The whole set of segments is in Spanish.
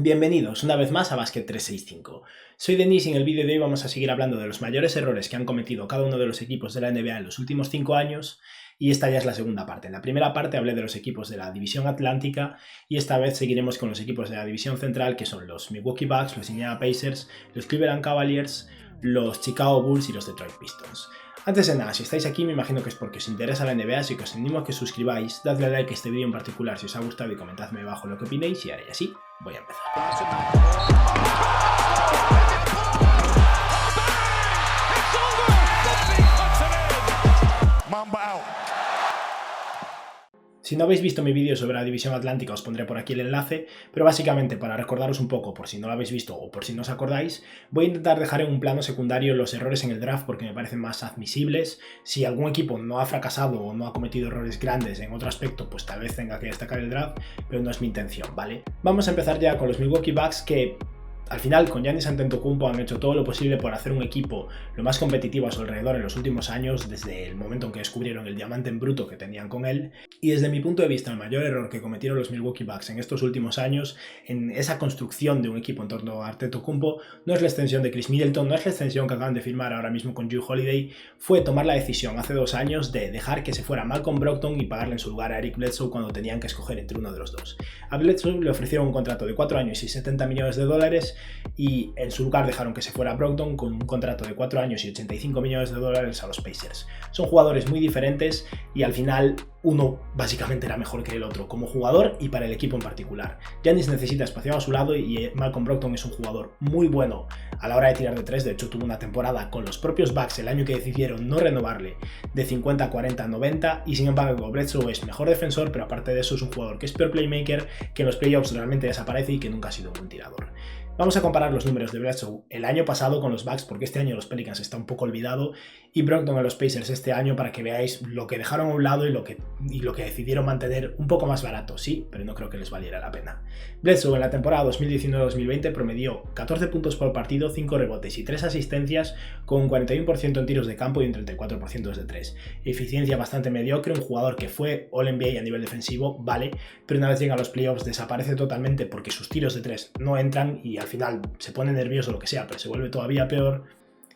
Bienvenidos una vez más a Basket 365. Soy Denis y en el vídeo de hoy vamos a seguir hablando de los mayores errores que han cometido cada uno de los equipos de la NBA en los últimos 5 años y esta ya es la segunda parte. En la primera parte hablé de los equipos de la División Atlántica y esta vez seguiremos con los equipos de la División Central, que son los Milwaukee Bucks, los Indiana Pacers, los Cleveland Cavaliers, los Chicago Bulls y los Detroit Pistons. Antes de nada, si estáis aquí me imagino que es porque os interesa la NBA, así que os animo a que os suscribáis, dadle a like a este vídeo en particular si os ha gustado y comentadme abajo lo que opinéis y ahora ya sí, voy a empezar. Si no habéis visto mi vídeo sobre la División Atlántica os pondré por aquí el enlace, pero básicamente para recordaros un poco, por si no lo habéis visto o por si no os acordáis, voy a intentar dejar en un plano secundario los errores en el draft porque me parecen más admisibles. Si algún equipo no ha fracasado o no ha cometido errores grandes en otro aspecto, pues tal vez tenga que destacar el draft, pero no es mi intención, ¿vale? Vamos a empezar ya con los Milwaukee Bucks, que al final, con Giannis Antetokounmpo han hecho todo lo posible por hacer un equipo lo más competitivo a su alrededor en los últimos años, desde el momento en que descubrieron el diamante en bruto que tenían con él. Y desde mi punto de vista, el mayor error que cometieron los Milwaukee Bucks en estos últimos años, en esa construcción de un equipo en torno a Antetokounmpo, no es la extensión de Chris Middleton, no es la extensión que acaban de firmar ahora mismo con Jrue Holiday, fue tomar la decisión hace 2 años de dejar que se fuera Malcolm Brogdon y pagarle en su lugar a Eric Bledsoe cuando tenían que escoger entre uno de los dos. A Bledsoe le ofrecieron un contrato de 4 años y $70 millones y en su lugar dejaron que se fuera Brogdon con un contrato de 4 años y $85 millones a los Pacers. Son jugadores muy diferentes y al final uno básicamente era mejor que el otro como jugador y para el equipo en particular. Giannis necesita espacio a su lado y Malcolm Brogdon es un jugador muy bueno a la hora de tirar de 3. De hecho tuvo una temporada con los propios Bucks el año que decidieron no renovarle de 50, 40, 90 y sin embargo Bledsoe es mejor defensor, pero aparte de eso es un jugador que es peor playmaker, que en los playoffs realmente desaparece y que nunca ha sido un buen tirador. Vamos a comparar los números de Bledsoe el año pasado con los Bucks, porque este año los Pelicans está un poco olvidado, y Brogdon a los Pacers este año para que veáis lo que dejaron a un lado y lo que decidieron mantener un poco más barato, sí, pero no creo que les valiera la pena. Bledsoe en la temporada 2019-2020 promedió 14 puntos por partido, 5 rebotes y 3 asistencias, con un 41% en tiros de campo y un 34% desde 3. Eficiencia bastante mediocre, un jugador que fue All-NBA a nivel defensivo, vale, pero una vez llega a los playoffs desaparece totalmente porque sus tiros de 3 no entran y al final se pone nervioso o lo que sea, pero se vuelve todavía peor.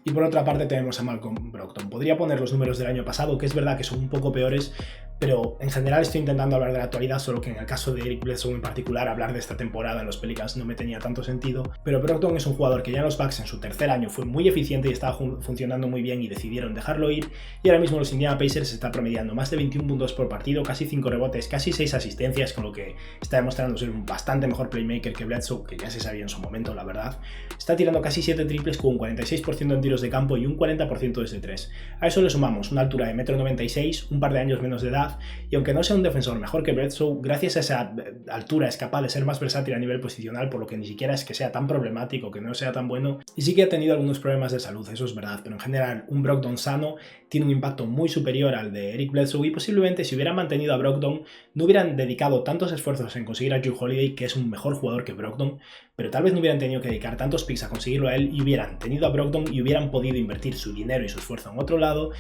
Y por otra parte tenemos a Malcolm Brogdon. Podría poner los números del año pasado, que es verdad que son un poco peores, pero en general estoy intentando hablar de la actualidad, solo que en el caso de Eric Bledsoe en particular, hablar de esta temporada en los Pelicans no me tenía tanto sentido. Pero Brogdon es un jugador que ya en los Bucks en su tercer año fue muy eficiente y estaba funcionando muy bien y decidieron dejarlo ir, y ahora mismo los Indiana Pacers está promediando más de 21 puntos por partido, casi 5 rebotes, casi 6 asistencias, con lo que está demostrando ser un bastante mejor playmaker que Bledsoe, que ya se sabía en su momento, la verdad. Está tirando casi 7 triples con un 46% en tiros de campo y un 40% desde 3. A eso le sumamos una altura de 1,96 m, un par de años menos de edad, y aunque no sea un defensor mejor que Bledsoe, gracias a esa altura es capaz de ser más versátil a nivel posicional, por lo que ni siquiera es que sea tan problemático, que no sea tan bueno, y sí que ha tenido algunos problemas de salud, eso es verdad, pero en general un Brogdon sano tiene un impacto muy superior al de Eric Bledsoe y posiblemente si hubieran mantenido a Brogdon no hubieran dedicado tantos esfuerzos en conseguir a Jrue Holiday, que es un mejor jugador que Brogdon, pero tal vez no hubieran tenido que dedicar tantos picks a conseguirlo a él y hubieran tenido a Brogdon y hubieran podido invertir su dinero y su esfuerzo en otro lado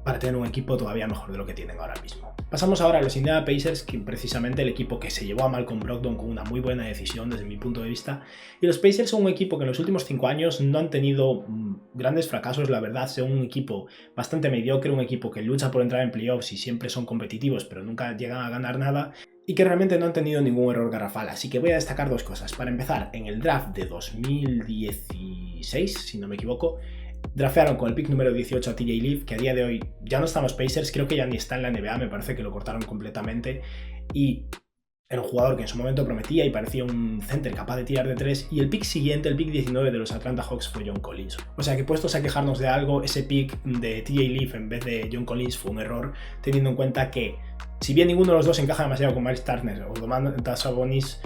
para tener un equipo todavía mejor de lo que tienen ahora mismo. Pasamos ahora a los Indiana Pacers, que precisamente el equipo que se llevó a Malcolm Brogdon con una muy buena decisión desde mi punto de vista. Y los Pacers son un equipo que en los últimos 5 años no han tenido grandes fracasos, la verdad, son un equipo bastante mediocre, un equipo que lucha por entrar en playoffs y siempre son competitivos pero nunca llegan a ganar nada, y que realmente no han tenido ningún error garrafal, así que voy a destacar 2 cosas. Para empezar, en el draft de 2016, si no me equivoco, draftearon con el pick número 18 a TJ Leaf, que a día de hoy ya no están los Pacers, creo que ya ni está en la NBA, me parece que lo cortaron completamente, y era un jugador que en su momento prometía y parecía un center capaz de tirar de 3, y el pick siguiente, el pick 19 de los Atlanta Hawks, fue John Collins. O sea que puestos a quejarnos de algo, ese pick de TJ Leaf en vez de John Collins fue un error, teniendo en cuenta que si bien ninguno de los dos encaja demasiado con Miles Turner o Domantas Sabonis,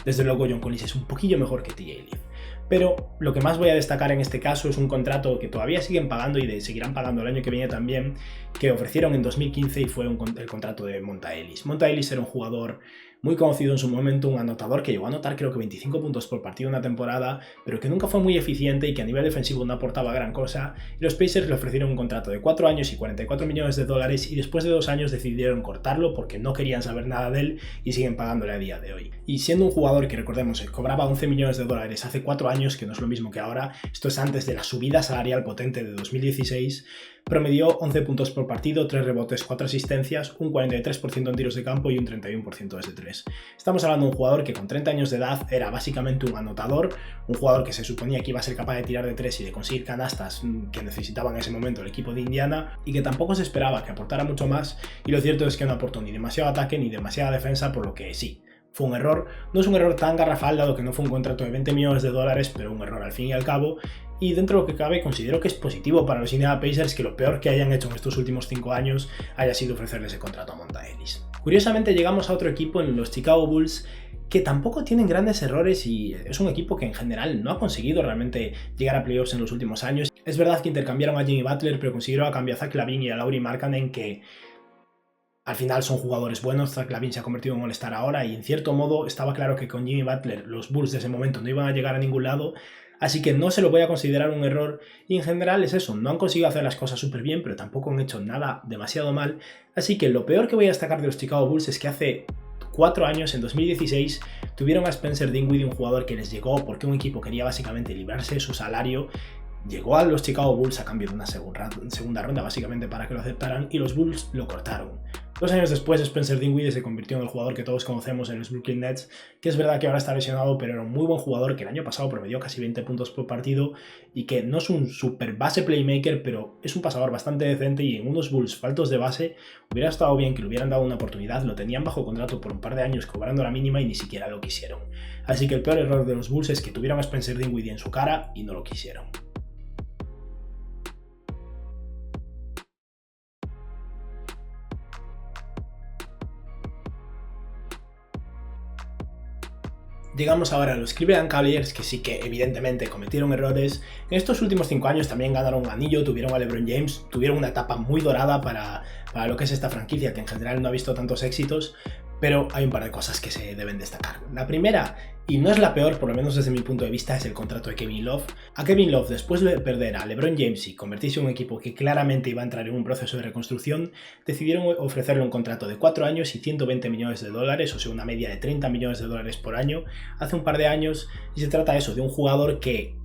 desde luego John Collins es un poquillo mejor que TJ Leaf. Pero lo que más voy a destacar en este caso es un contrato que todavía siguen pagando y seguirán pagando el año que viene también, que ofrecieron en 2015 y fue el contrato de Monta Ellis. Monta Ellis era un jugador muy conocido en su momento, un anotador que llegó a anotar creo que 25 puntos por partido en una temporada, pero que nunca fue muy eficiente y que a nivel defensivo no aportaba gran cosa, y los Pacers le ofrecieron un contrato de 4 años y 44 millones de dólares y después de 2 años decidieron cortarlo porque no querían saber nada de él y siguen pagándole a día de hoy. Y siendo un jugador que, recordemos, cobraba 11 millones de dólares hace 4 años, que no es lo mismo que ahora, esto es antes de la subida salarial potente de 2016, promedió 11 puntos por partido, 3 rebotes, 4 asistencias, un 43% en tiros de campo y un 31% desde 3. Estamos hablando de un jugador que con 30 años de edad era básicamente un anotador, un jugador que se suponía que iba a ser capaz de tirar de 3 y de conseguir canastas que necesitaba en ese momento el equipo de Indiana, y que tampoco se esperaba que aportara mucho más, y lo cierto es que no aportó ni demasiado ataque ni demasiada defensa, por lo que sí, fue un error. No es un error tan garrafal dado que no fue un contrato de 20 millones de dólares, pero un error al fin y al cabo. Y dentro de lo que cabe, considero que es positivo para los Indiana Pacers que lo peor que hayan hecho en estos últimos 5 años haya sido ofrecerle ese contrato a Monta Ellis. Curiosamente llegamos a otro equipo, en los Chicago Bulls, que tampoco tienen grandes errores y es un equipo que en general no ha conseguido realmente llegar a playoffs en los últimos años. Es verdad que intercambiaron a Jimmy Butler, pero consiguieron a cambio a Zach LaVine y a Lauri Markkanen, que al final son jugadores buenos. Zach LaVine se ha convertido en All-Star ahora y en cierto modo estaba claro que con Jimmy Butler los Bulls de ese momento no iban a llegar a ningún lado, así que no se lo voy a considerar un error, y en general es eso, no han conseguido hacer las cosas súper bien, pero tampoco han hecho nada demasiado mal, así que lo peor que voy a destacar de los Chicago Bulls es que hace 4 años, en 2016, tuvieron a Spencer Dinwiddie, un jugador que les llegó porque un equipo quería básicamente librarse de su salario. Llegó a los Chicago Bulls a cambio de una segunda ronda básicamente para que lo aceptaran, y los Bulls lo cortaron. 2 años después, Spencer Dinwiddie se convirtió en el jugador que todos conocemos en los Brooklyn Nets, que es verdad que ahora está lesionado, pero era un muy buen jugador que el año pasado promedió casi 20 puntos por partido y que no es un super base playmaker, pero es un pasador bastante decente, y en unos Bulls faltos de base hubiera estado bien que le hubieran dado una oportunidad. Lo tenían bajo contrato por un par de años cobrando la mínima y ni siquiera lo quisieron. Así que el peor error de los Bulls es que tuvieron a Spencer Dinwiddie en su cara y no lo quisieron. Llegamos ahora a los Cleveland Cavaliers, que sí que evidentemente cometieron errores. En estos últimos 5 años también ganaron un anillo, tuvieron a LeBron James, tuvieron una etapa muy dorada para lo que es esta franquicia, que en general no ha visto tantos éxitos, pero hay un par de cosas que se deben destacar. La primera, y no es la peor, por lo menos desde mi punto de vista, es el contrato de Kevin Love. A Kevin Love, después de perder a LeBron James y convertirse en un equipo que claramente iba a entrar en un proceso de reconstrucción, decidieron ofrecerle un contrato de 4 años y 120 millones de dólares, o sea, una media de 30 millones de dólares por año, hace un par de años, y se trata de un jugador que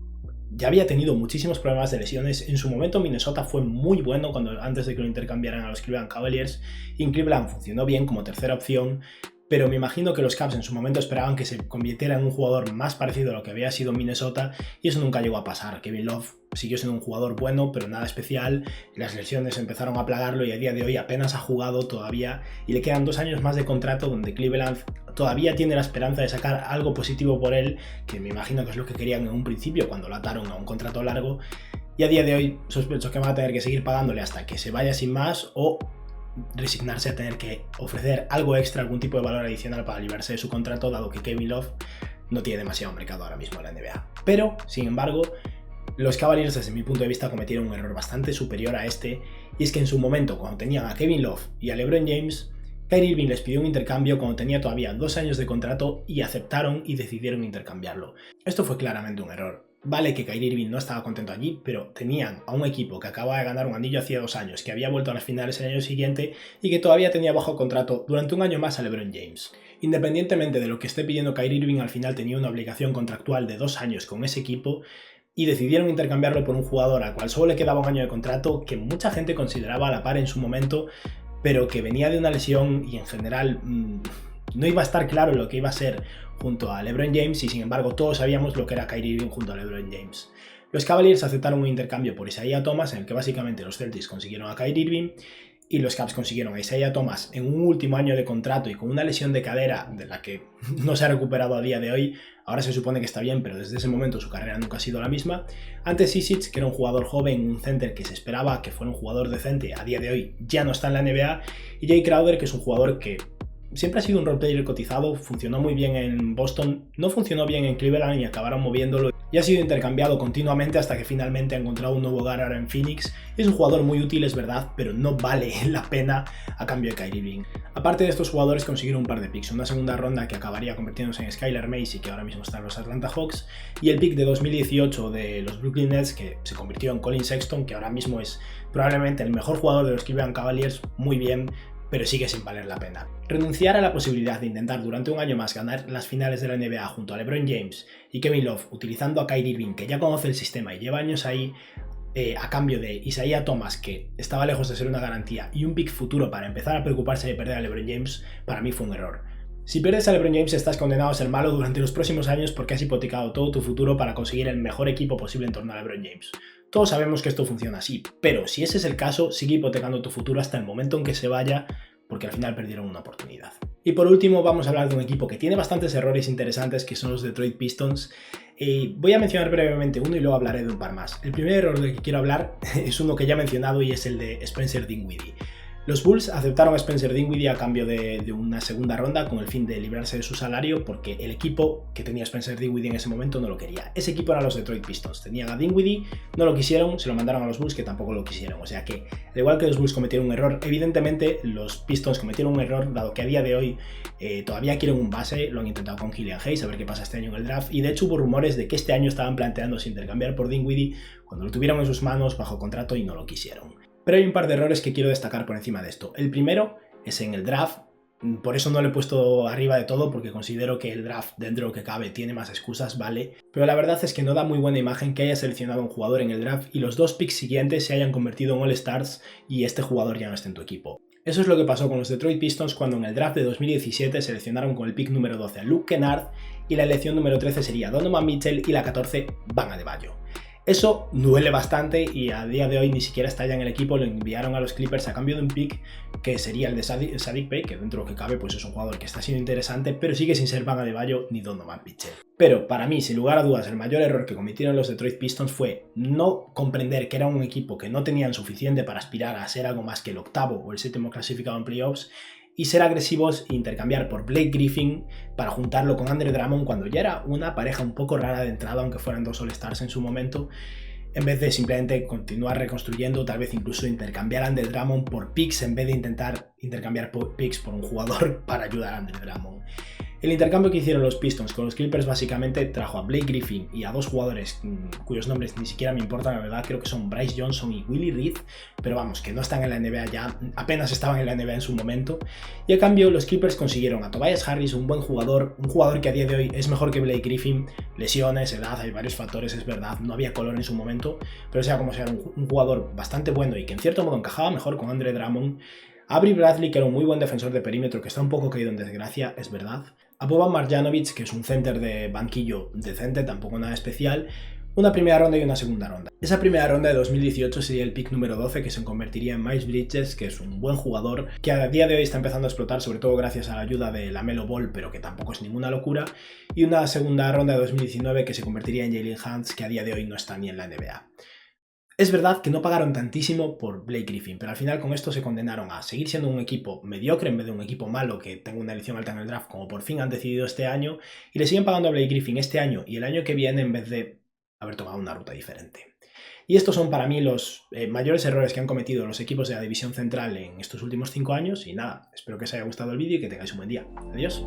ya había tenido muchísimos problemas de lesiones. En su momento Minnesota fue muy bueno antes de que lo intercambiaran a los Cleveland Cavaliers, y en Cleveland funcionó bien como tercera opción, pero me imagino que los Cavs en su momento esperaban que se convirtiera en un jugador más parecido a lo que había sido Minnesota, y eso nunca llegó a pasar. Kevin Love siguió siendo un jugador bueno, pero nada especial. Las lesiones empezaron a plagarlo y a día de hoy apenas ha jugado todavía, y le quedan 2 años más de contrato donde Cleveland todavía tiene la esperanza de sacar algo positivo por él, que me imagino que es lo que querían en un principio cuando lo ataron a un contrato largo, y a día de hoy sospecho que van a tener que seguir pagándole hasta que se vaya sin más, o resignarse a tener que ofrecer algo extra, algún tipo de valor adicional para librarse de su contrato, dado que Kevin Love no tiene demasiado mercado ahora mismo en la NBA. Pero, sin embargo, los Cavaliers, desde mi punto de vista, cometieron un error bastante superior a este, y es que en su momento, cuando tenían a Kevin Love y a LeBron James, Kyrie Irving les pidió un intercambio cuando tenía todavía 2 años de contrato, y aceptaron y decidieron intercambiarlo. Esto fue claramente un error. Vale que Kyrie Irving no estaba contento allí, pero tenían a un equipo que acababa de ganar un anillo hacía 2 años, que había vuelto a las finales el año siguiente y que todavía tenía bajo contrato durante un año más a LeBron James. Independientemente de lo que esté pidiendo Kyrie Irving, al final tenía una obligación contractual de 2 años con ese equipo, y decidieron intercambiarlo por un jugador al cual solo le quedaba un año de contrato, que mucha gente consideraba a la par en su momento, pero que venía de una lesión y en general no iba a estar claro lo que iba a ser junto a LeBron James, y sin embargo todos sabíamos lo que era Kyrie Irving junto a LeBron James. Los Cavaliers aceptaron un intercambio por Isaiah Thomas, en el que básicamente los Celtics consiguieron a Kyrie Irving y los Cavs consiguieron a Isaiah Thomas en un último año de contrato y con una lesión de cadera de la que no se ha recuperado a día de hoy. Ahora se supone que está bien, pero desde ese momento su carrera nunca ha sido la misma. Ante Zizic, que era un jugador joven, un center que se esperaba que fuera un jugador decente, a día de hoy ya no está en la NBA. Y Jay Crowder, que es un jugador que siempre ha sido un roleplayer cotizado, funcionó muy bien en Boston, no funcionó bien en Cleveland y acabaron moviéndolo, y ha sido intercambiado continuamente hasta que finalmente ha encontrado un nuevo hogar ahora en Phoenix. Es un jugador muy útil, es verdad, pero no vale la pena a cambio de Kyrie Irving. Aparte de estos jugadores consiguieron un par de picks, una segunda ronda que acabaría convirtiéndose en Skylar Mays y que ahora mismo está en los Atlanta Hawks, y el pick de 2018 de los Brooklyn Nets que se convirtió en Colin Sexton, que ahora mismo es probablemente el mejor jugador de los Cleveland Cavaliers, muy bien, pero sigue sin valer la pena. Renunciar a la posibilidad de intentar durante un año más ganar las finales de la NBA junto a LeBron James y Kevin Love, utilizando a Kyrie Irving, que ya conoce el sistema y lleva años ahí, a cambio de Isaiah Thomas, que estaba lejos de ser una garantía, y un pick futuro para empezar a preocuparse de perder a LeBron James, para mí fue un error. Si pierdes a LeBron James estás condenado a ser malo durante los próximos años porque has hipotecado todo tu futuro para conseguir el mejor equipo posible en torno a LeBron James. Todos sabemos que esto funciona así, pero si ese es el caso, sigue hipotecando tu futuro hasta el momento en que se vaya, porque al final perdieron una oportunidad. Y por último vamos a hablar de un equipo que tiene bastantes errores interesantes, que son los Detroit Pistons. Voy a mencionar brevemente uno y luego hablaré de un par más. El primer error del que quiero hablar es uno que ya he mencionado y es el de Spencer Dinwiddie. Los Bulls aceptaron a Spencer Dinwiddie a cambio de una segunda ronda con el fin de librarse de su salario porque el equipo que tenía Spencer Dinwiddie en ese momento no lo quería. Ese equipo eran los Detroit Pistons. Tenían a Dinwiddie, no lo quisieron, se lo mandaron a los Bulls que tampoco lo quisieron. O sea que, al igual que los Bulls cometieron un error, evidentemente los Pistons cometieron un error dado que a día de hoy todavía quieren un base, lo han intentado con Killian Hayes, a ver qué pasa este año en el draft, y de hecho hubo rumores de que este año estaban planteándose intercambiar por Dinwiddie cuando lo tuvieron en sus manos bajo contrato y no lo quisieron. Pero hay un par de errores que quiero destacar por encima de esto. El primero es en el draft, por eso no lo he puesto arriba de todo, porque considero que el draft, dentro de lo que cabe, tiene más excusas, ¿vale? Pero la verdad es que no da muy buena imagen que haya seleccionado a un jugador en el draft y los dos picks siguientes se hayan convertido en All-Stars y este jugador ya no esté en tu equipo. Eso es lo que pasó con los Detroit Pistons cuando en el draft de 2017 seleccionaron con el pick número 12 a Luke Kennard y la elección número 13 sería Donovan Mitchell y la 14 Bam Adebayo. Eso duele bastante y a día de hoy ni siquiera está ya en el equipo, lo enviaron a los Clippers a cambio de un pick que sería el de Saddiq Bey, que dentro de lo que cabe pues es un jugador que está siendo interesante, pero sigue sin ser Bam Adebayo ni Donovan Mitchell. Pero para mí, sin lugar a dudas, el mayor error que cometieron los Detroit Pistons fue no comprender que era un equipo que no tenían suficiente para aspirar a ser algo más que el octavo o el séptimo clasificado en playoffs, y ser agresivos e intercambiar por Blake Griffin para juntarlo con Andre Drummond cuando ya era una pareja un poco rara de entrada, aunque fueran dos All-Stars en su momento, en vez de simplemente continuar reconstruyendo, tal vez incluso intercambiar a Andre Drummond por picks en vez de intentar intercambiar picks por un jugador para ayudar a Andre Drummond. El intercambio que hicieron los Pistons con los Clippers básicamente trajo a Blake Griffin y a dos jugadores cuyos nombres ni siquiera me importan, la verdad, creo que son Bryce Johnson y Willie Reed, pero vamos, que no están en la NBA ya, apenas estaban en la NBA en su momento, y a cambio los Clippers consiguieron a Tobias Harris, un buen jugador, un jugador que a día de hoy es mejor que Blake Griffin, lesiones, edad, hay varios factores, es verdad, no había color en su momento, pero sea como sea, un jugador bastante bueno y que en cierto modo encajaba mejor con Andre Drummond. Avery Bradley, que era un muy buen defensor de perímetro, que está un poco caído en desgracia, es verdad. A Boban Marjanovic, que es un center de banquillo decente, tampoco nada especial. Una primera ronda y una segunda ronda. Esa primera ronda de 2018 sería el pick número 12, que se convertiría en Miles Bridges, que es un buen jugador, que a día de hoy está empezando a explotar, sobre todo gracias a la ayuda de LaMelo Ball, pero que tampoco es ninguna locura. Y una segunda ronda de 2019 que se convertiría en Jalen Hans, que a día de hoy no está ni en la NBA. Es verdad que no pagaron tantísimo por Blake Griffin, pero al final con esto se condenaron a seguir siendo un equipo mediocre en vez de un equipo malo que tenga una elección alta en el draft, como por fin han decidido este año, y le siguen pagando a Blake Griffin este año y el año que viene en vez de haber tomado una ruta diferente. Y estos son para mí los mayores errores que han cometido los equipos de la División Central en estos últimos 5 años, y nada, espero que os haya gustado el vídeo y que tengáis un buen día. Adiós.